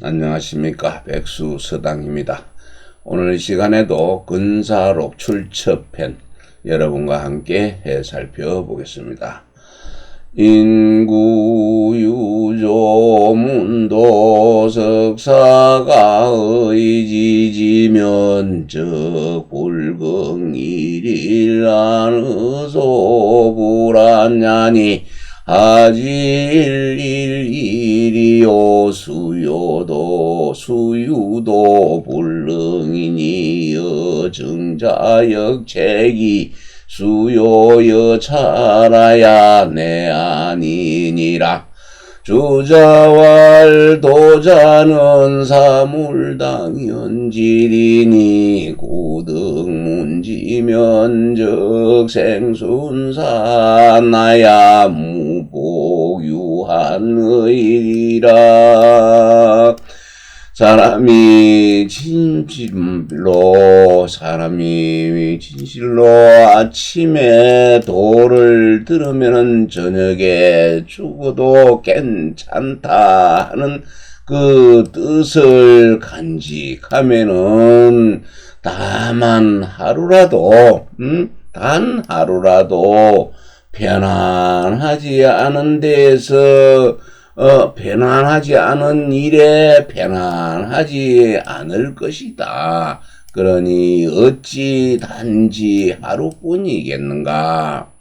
안녕하십니까. 백수서당입니다. 오늘 시간에도 근사록 출처편 여러분과 함께 살펴보겠습니다. 인구유조 문도석사가 의지지면적 불경일이라는 소불안냐니 하질일이요 수유도 불능이니여 정자역책이 수요여 차라야 내 아니니라. 주자왈 도자는 사물당연질이니 구등문지면적 생순사 나야 무복유한의리라. 사람이 진실로 아침에 도를 들으면 저녁에 죽어도 괜찮다 하는 그 뜻을 간직하면은 다만 하루라도 단 하루라도 편안하지 않은 데에서 편안하지 않은 일에 편안하지 않을 것이다. 그러니 어찌 단지 하루뿐이겠는가.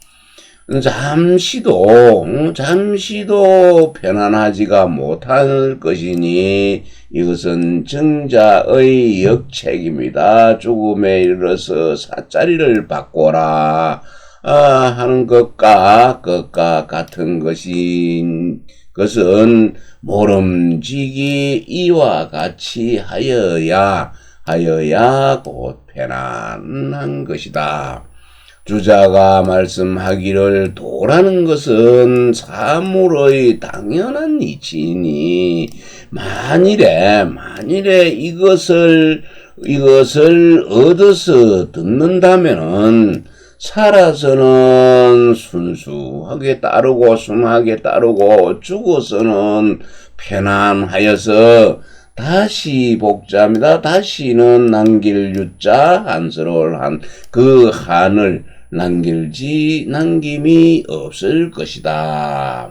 잠시도 편안하지가 못할 것이니 이것은 정자의 역책입니다. 죽음에 이르러서 사자리를 바꿔라 하는 것과 같은 것은 모름지기 이와 같이 하여야 곧 편안한 것이다. 주자가 말씀하기를 도라는 것은 사물의 당연한 이치이니 만일에 이것을 얻어서 듣는다면은 살아서는 순수하게 따르고 순하게 따르고 죽어서는 편안하여서 다시 복자입니다. 다시는 남길 유자 한스러울 한 그 한을 남김이 없을 것이다.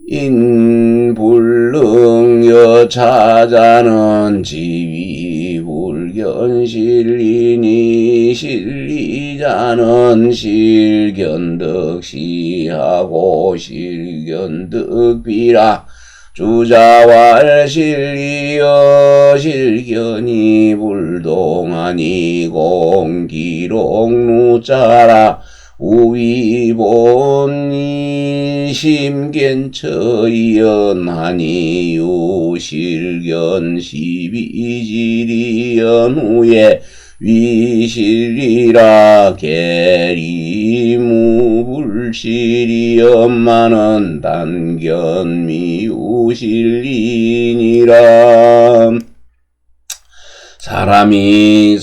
인불능여 자자는 지위불견실리니 실리자는 실견덕시하고 실견덕비라. 주자왈 실리여 실견이 불동하니 공기록루자라. 우위본이 심견처이연하니 유실견 시비지리연 후에 위실이라. 계리무불실이연마는 단견미우실리니라. 사람이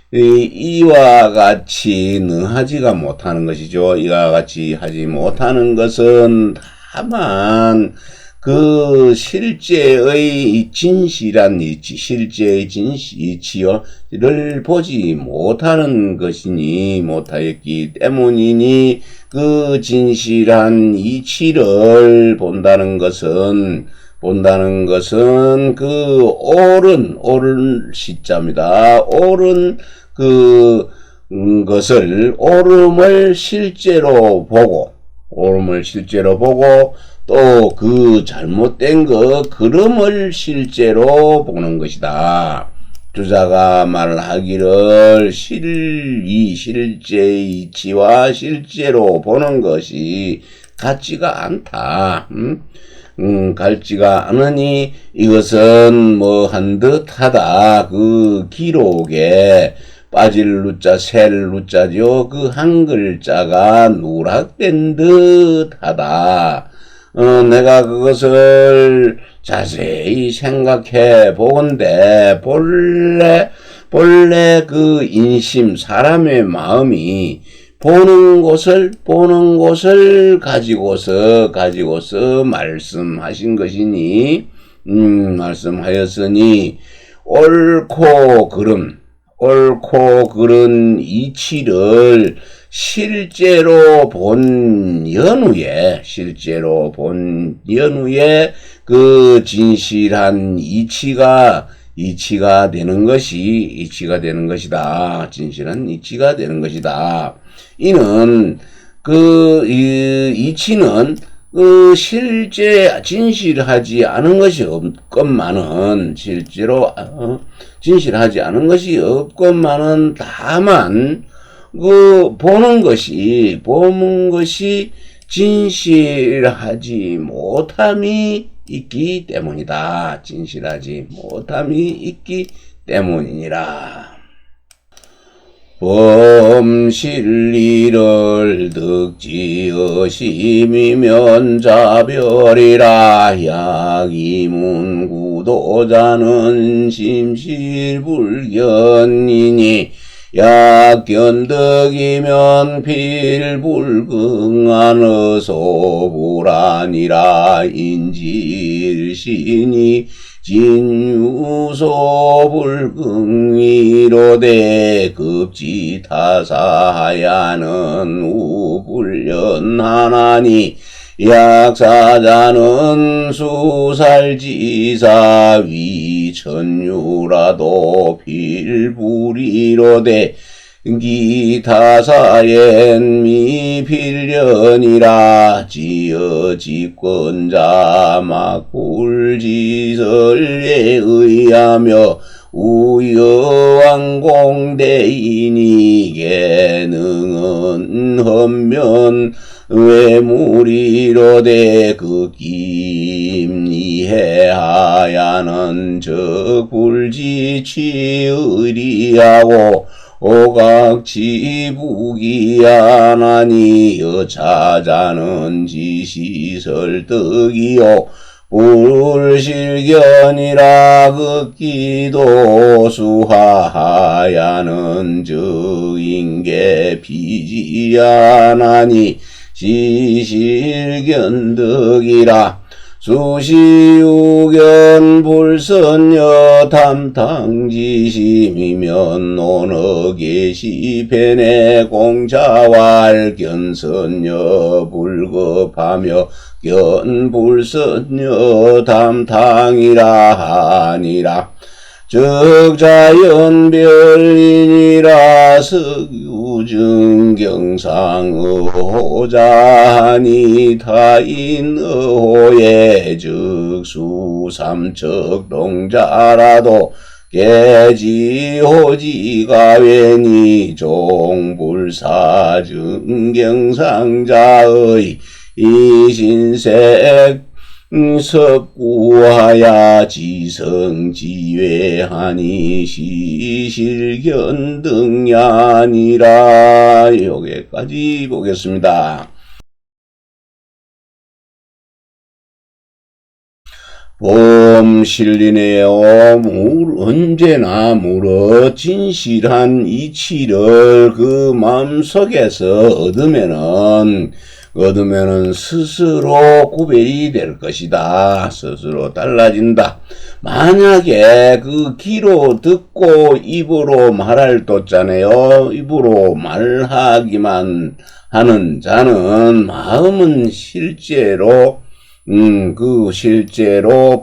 이와 같이 능하지가 못하는 것이죠. 이와 같이 하지 못하는 것은 다만 그 실제의 진실한 이치, 실제의 이치를 보지 못하는 것이니 못하였기 때문이니 그 진실한 이치를 본다는 것은 그 옳은 시자입니다. 옳은 것을 옳음을 실제로 보고 또 그 잘못된 그름을 실제로 보는 것이다. 주자가 말하기를 실제의 이치와 실제로 보는 것이 같지가 않다. 같지가 않으니 이것은 한 듯하다. 그 기록에 빠질 루자, 셀 루자죠. 그 한 글자가 누락된 듯하다. 내가 그것을 자세히 생각해 보건대 본래 그 인심, 사람의 마음이 보는 곳을 가지고서 말씀하신 것이니, 말씀하였으니, 옳고 그른 이치를 실제로 본 연후에 그 진실한 이치가 되는 것이다. 진실한 이치가 되는 것이다. 이는 이치는 실제 진실하지 않은 것이 없건만은 진실하지 않은 것이 없건만은 다만 보는 것이 진실하지 못함이 있기 때문이다. 진실하지 못함이 있기 때문이니라. 범실리를 득지의심이면 자별이라. 약이문구도자는 심실불견이니 약견득이면 필불긍한 어소불아니라. 인지일신이 진유소불긍이로되 급지타사하야는 우불연하나니. 약사자는 수살지사 위천유라도 필불이로되 기타사엔 미필련이라. 지어집권자 막불지설에 의하며 우여왕공대인이 계능은 헌면 외물이로되 극김 이해하야는 적불지취의리하고 오각지부기하나니. 여차자는 지시설득이요 불실견이라. 극기도 수하하야는 적인계 비지하나니. 지실견득이라. 수시유견 불선여 탐탕지심이면 논어계시펜의 공자왈. 견선여 불급하며 견불선여 탐탕이라 하니라. 적자연별인이라. 석유증경상의호자니. 타인의호에 즉수삼척동자라도 계지호지가외니. 종불사증경상자의 이신색 석구하야 지성지외하니. 시실견등야니라. 여기까지 보겠습니다. 범실리네요. 언제나 물어 진실한 이치를 그 마음속에서 얻으면은 스스로 구별이 될 것이다. 스스로 달라진다. 만약에 그 귀로 듣고 입으로 말할 도잖아요. 입으로 말하기만 하는 자는 마음은 실제로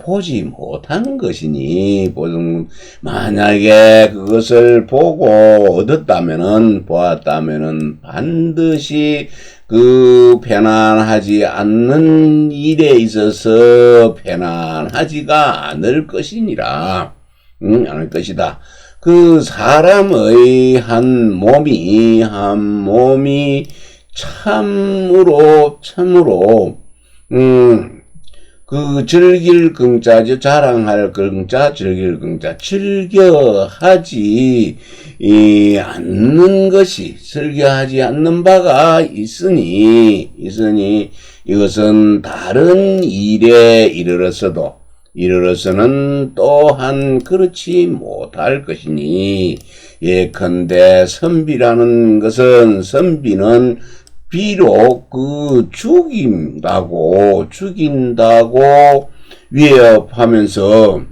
보지 못하는 것이니, 만약에 그것을 보고 보았다면은 반드시 그 편안하지 않는 일에 있어서 편안하지가 않을 것이니라. 않을 것이다. 그 사람의 한 몸이 참으로 그 즐길 긍자죠. 자랑할 긍자, 즐길 긍자. 즐겨하지 않는 바가 있으니 이것은 다른 일에 이르러서는 또한 그렇지 못할 것이니, 예컨대 선비라는 것은 선비는 비록 죽인다고 위협하면서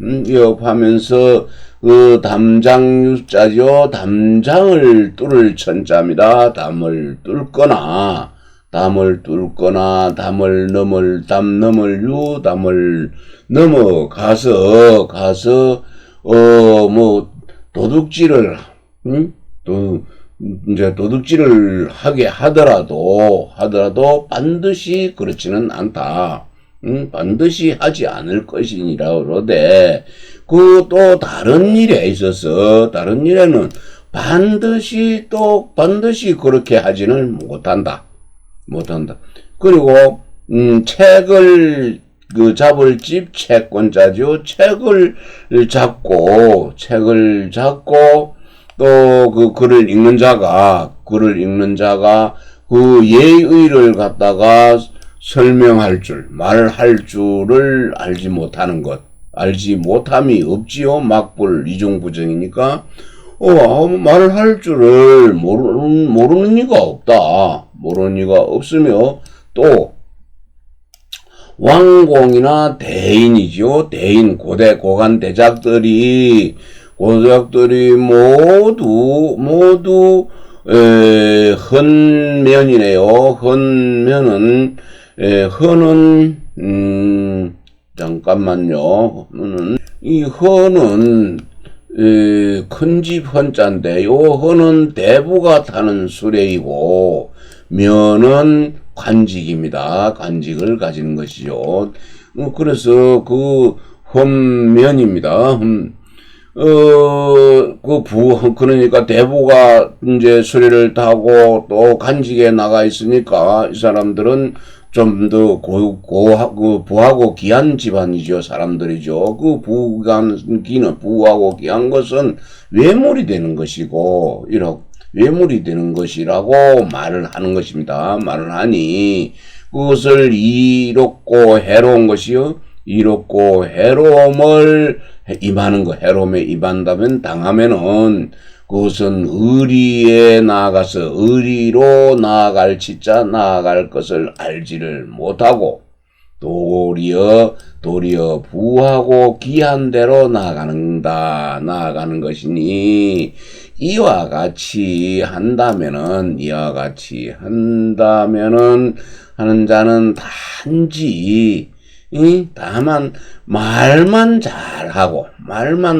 담장 유자죠. 담장을 뚫을 천자입니다. 담을 뚫거나 담을 넘어가서 도둑질을 이제 도둑질을 하게 하더라도 반드시 그렇지는 않다. 반드시 하지 않을 것이니라 그러되 또 다른 일에 있어서 다른 일에는 반드시 그렇게 하지는 못한다. 그리고 책을 잡을 집 채권자죠. 책을 잡고 또 글을 읽는 자가 예의를 갖다가 설명할 말할 줄을 알지 못하는 것. 알지 못함이 없지요. 막불 이중부정이니까 말을 할 줄을 모르는 이가 없다. 모르는 이가 없으며 또 왕공이나 대인이죠. 대인 고관 대작들이 모두 헌면이네요. 헌은 잠깐만요. 이 헌은 큰 집 헌자인데요. 헌은 대부가 타는 수레이고 면은 관직입니다. 관직을 가지는 것이죠. 그래서 헌면입니다. 그러니까 대부가 이제 수레를 타고 또 간직에 나가 있으니까 이 사람들은 좀 더 부하고 귀한 집안이죠. 사람들이죠. 부하고 귀한 것은 외물이 되는 것이고, 외물이 되는 것이라고 말을 하는 것입니다. 말을 하니, 그것을 이롭고 해로운 것이요. 이롭고 해로움을 임하는 거, 해로움에 임한다면 당하면은 그것은 의리로 나아갈 것을 알지를 못하고 도리어 부하고 귀한 대로 나아가는 것이니 이와 같이 한다면은 하는 자는 단지 다만 말만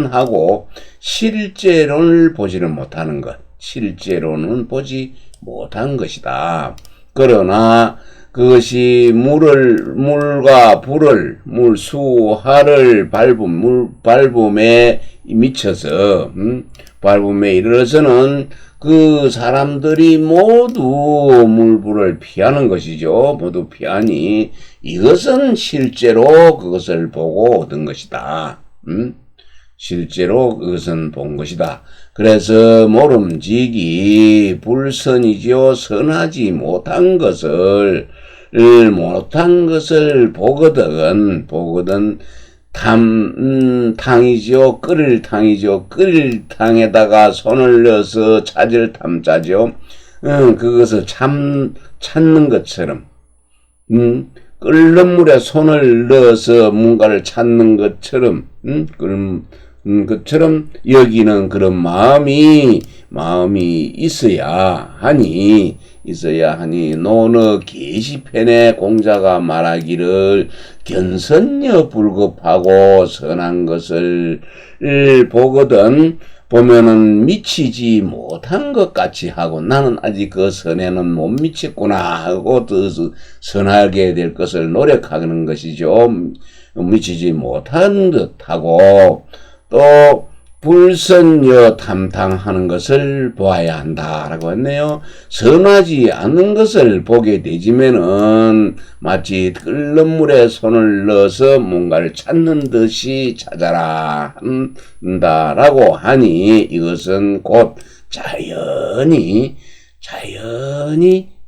하고 실제로는 보지는 못하는 것. 실제로는 보지 못한 것이다. 그러나 그것이 물과 불을 수하를 밟음에 미쳐서 밟음에 이르러서는 그 사람들이 모두 물불을 피하는 것이죠. 모두 피하니 이것은 실제로 그것을 보고 얻은 것이다. 실제로 그것은 본 것이다. 그래서 모름지기 불선이지요. 선하지 못한 것을 보거든 탕이죠. 끓일 탕에다가 손을 넣어서 찾을 탐자죠. 그것을 찾는 것처럼, 끓는 물에 손을 넣어서 뭔가를 찾는 것처럼, 것처럼 여기는 그런 마음이 있어야 하니 노느 게시편의 공자가 말하기를 견선여 불급하고 선한 것을 보면은 미치지 못한 것 같이 하고 나는 아직 그 선에는 못 미쳤구나 하고 더 선하게 될 것을 노력하는 것이죠. 미치지 못한 듯하고 또 불선여 탐탕하는 것을 보아야 한다라고 했네요. 선하지 않는 것을 보게 되지면은 마치 끓는 물에 손을 넣어서 뭔가를 찾는 듯이 찾아라 한다라고 하니 이것은 곧 자연히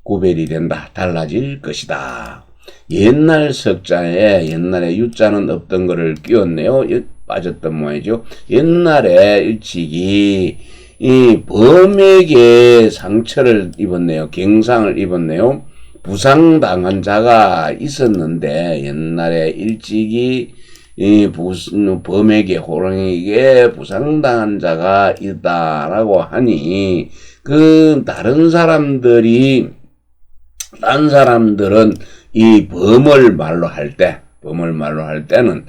구별이 된다. 달라질 것이다. 옛날 석자에 옛날에 유자는 없던 거를 끼웠네요. 빠졌던 모양이죠. 옛날에 일찍이 이 범에게 상처를 입었네요. 경상을 입었네요. 부상당한 자가 있었는데 옛날에 일찍이 이 범에게 호랑이에게 부상당한 자가 있다라고 하니 그 다른 사람들은 이 범을 말로 할 때는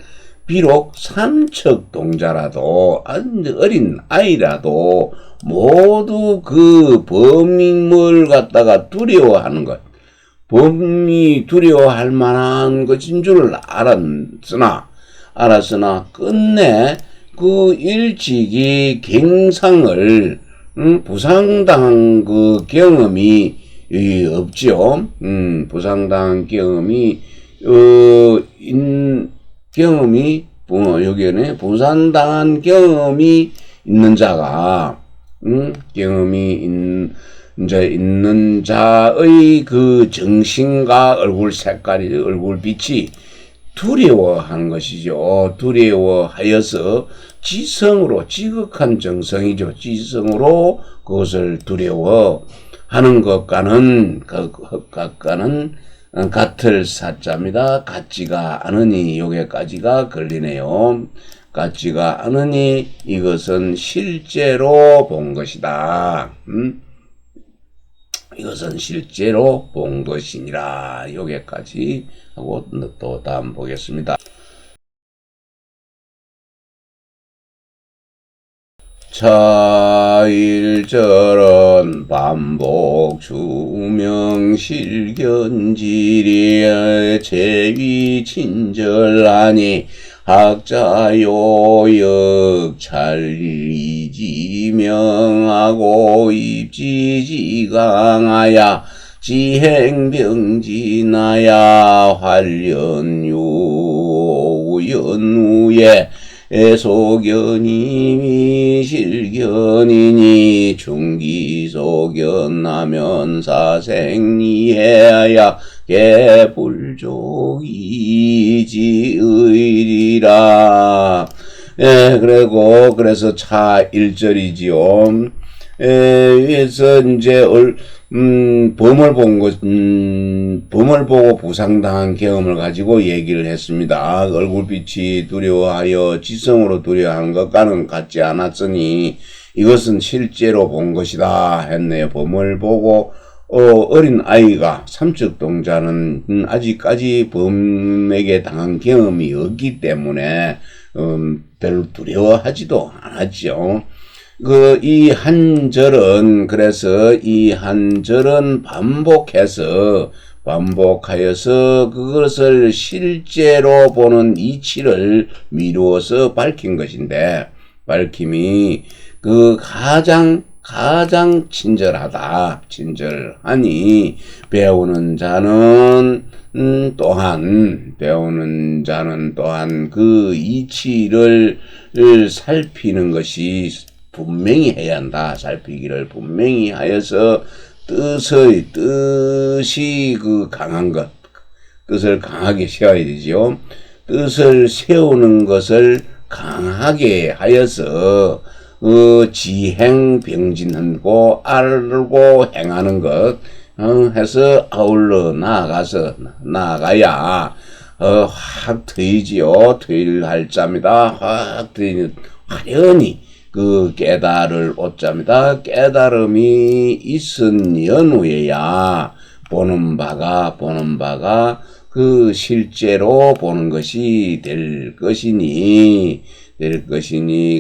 비록 삼척동자라도 어린 아이라도 모두 그 범을 갖다가 두려워하는 것, 범이 두려워할 만한 것인 줄 알았으나 끝내 그 일찍이 갱상을 부상당한 그 경험이 없죠. 부상당한 경험이 여기에는 부상당한 경험이 있는 자가 있는 자의 그 정신과 얼굴 색깔이 얼굴빛이 두려워하는 것이죠. 두려워하여서 지극한 정성이죠. 지성으로 그것을 두려워하는 것과는 같을 사자입니다. 같지가 않으니 여기까지가 걸리네요. 같지가 않으니 이것은 실제로 본 것이다. 이것은 실제로 본 것이니라. 여기까지 하고 또 다음 보겠습니다. 차일절언 반복 주명실견지리에 제위 친절하니 학자요역 찰리지명하고 입지지강하야 지행병진하야 활련유연우에 애소견이미 실견이니 중기소견하면 사생리해야 개불족이지의리라. 그래서 차 1절이지요. 위에서 이제 범을 보고 부상당한 경험을 가지고 얘기를 했습니다. 얼굴빛이 두려워하여 지성으로 두려워하는 것과는 같지 않았으니 이것은 실제로 본 것이다 했네요. 범을 보고 어린 아이가 삼척동자는 아직까지 범에게 당한 경험이 없기 때문에 별로 두려워하지도 않았죠. 이 한절은 반복하여서 그것을 실제로 보는 이치를 미루어서 밝힌 것인데, 밝힘이 가장 친절하니 배우는 자는 또한 그 이치를 살피는 것이 분명히 해야 한다. 살피기를 분명히 하여서 뜻이 강한 것, 뜻을 강하게 세워야 되죠. 뜻을 세우는 것을 강하게 하여서 지행병진하고 알고 행하는 것 해서 아울러 나아가야 확 트이지요. 트일 자입니다. 확 트이는 화련히 그 깨달을 오자입니다. 깨달음이 있은 연후에야 보는 바가 그 실제로 보는 것이 될 것이니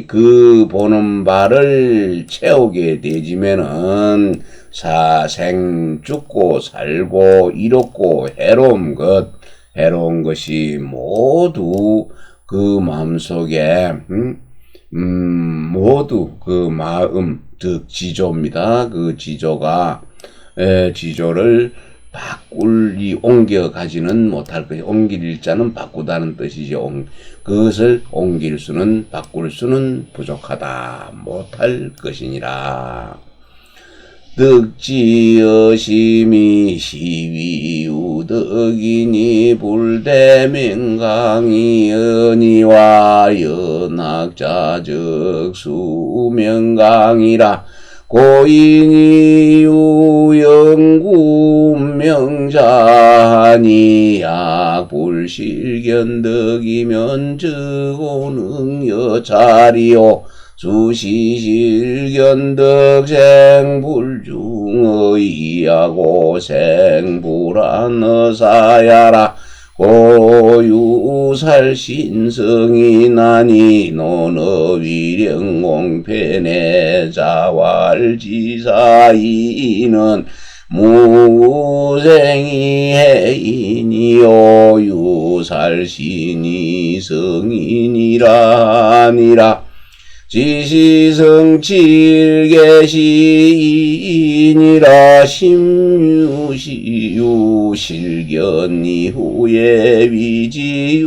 그 보는 바를 채우게 되지면은 사생 죽고 살고 이롭고 해로운 것이 모두 그 마음속에 모두 그 마음, 즉 지조입니다. 그 지조를 옮겨가지는 못할 것이, 옮길 자는 바꾸다는 뜻이죠. 그것을 바꿀 수는 부족하다, 못할 것이니라. 득지어심이 시위우덕이니 불대명강이 연이와 연학자적 수명강이라 고인이 유영구명자니 약불실견덕이면 즉오능여자리요 수시실견덕 생불중의하고 생불안어사야라 고유살신성이 나니 논어위령공편의 자왈지사이는 무생이 해인이요 유살신이 성인이라 하니라 지시성칠계시인이라 심유시유 실견이 후에 위지유덕이니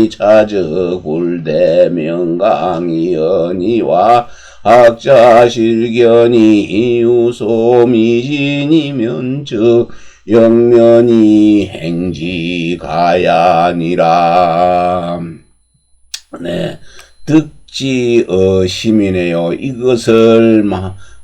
차저굴대명강이 연이와 학자실견이 유소미진이면즉 영면이 행지가야니라. 네. 득지어심이네요. 이것을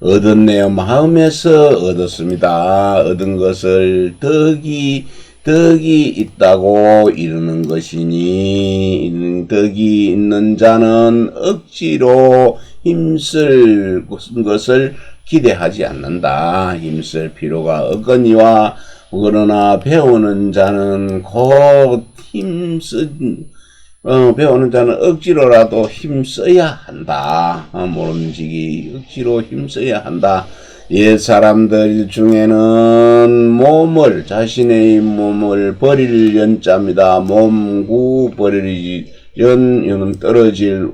얻었네요. 마음에서 얻었습니다. 얻은 것을 덕이 있다고 이르는 것이니 덕이 있는 자는 억지로 힘쓸 것을 기대하지 않는다. 힘쓸 필요가 없거니와 그러나 배우는 자는 곧 배우는 자는 억지로라도 힘써야 한다. 모름지기 억지로 힘써야 한다. 옛 사람들 중에는 자신의 몸을 버릴 연자입니다. 몸구 버리지 연은 떨어질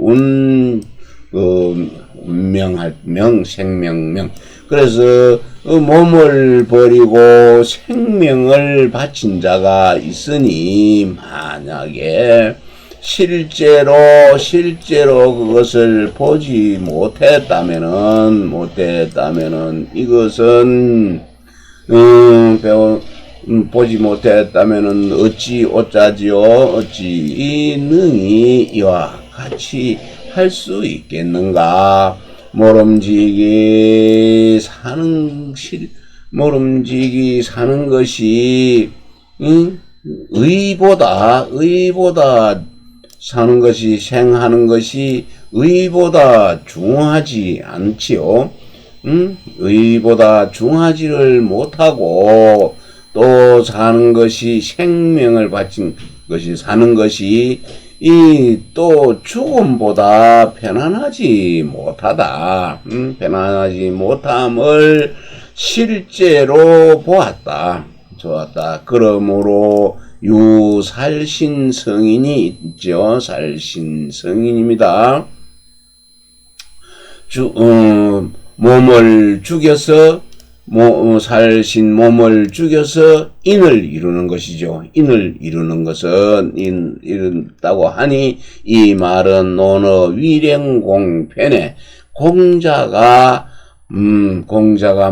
생명명. 그래서 몸을 버리고 생명을 바친 자가 있으니 만약에 실제로 그것을 보지 못했다면은 이것은 보지 못했다면은 어찌 능히 이와 같이 할 수 있겠는가? 모름지기 사는 것이 의보다 사는 것이 생하는 것이 의보다 중하지 않지요. 의보다 중하지를 못하고 또 사는 것이 생명을 바친 것이 사는 것이 또 죽음보다 편안하지 못하다. 편안하지 못함을 실제로 보았다. 그러므로 유살신성인이 있죠. 살신성인입니다. 몸을 죽여서 몸을 죽여서 인을 이루는 것이죠. 인을 이루는 것은 이룬다고 하니 이 말은 논어 위령공편에 공자가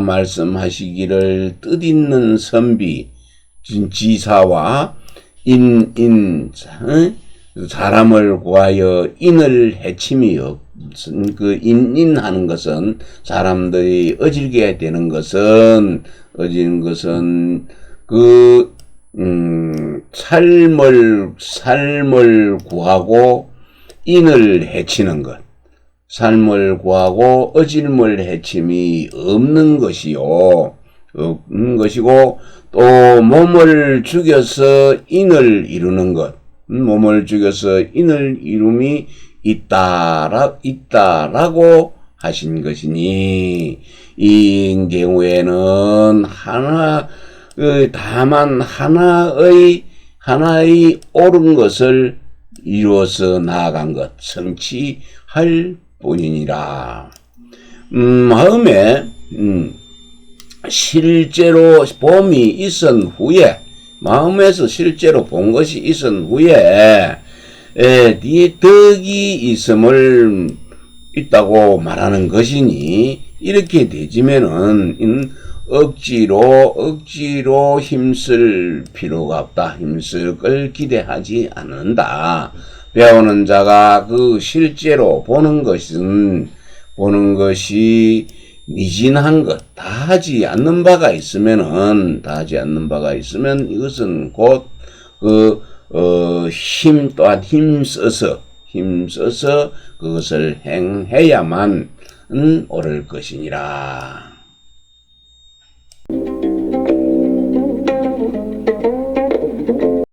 말씀하시기를 뜻있는 선비 지사와 사람을 구하여 인을 해침이 그 인하는 것은 사람들이 어질게 되는 것은 삶을 구하고 인을 해치는 것. 삶을 구하고 어질물 해침이 없는 것이고 또 몸을 죽여서 인을 이루는 것. 몸을 죽여서 인을 이룸이 있다라고 하신 것이니 이 경우에는 다만 하나의 옳은 것을 이루어서 나아간 것 성취할 뿐이니라. 마음에 실제로 봄이 있은 후에 마음에서 실제로 본 것이 있은 후에 네 덕이 있다고 말하는 것이니 이렇게 되지면은 억지로 힘쓸 필요가 없다. 힘쓸 걸 기대하지 않는다. 배우는 자가 그 실제로 보는 것이 미진한 것, 다 하지 않는 바가 있으면 이것은 곧 힘 또한 힘써서 그것을 행해야만 옳을 것이니라.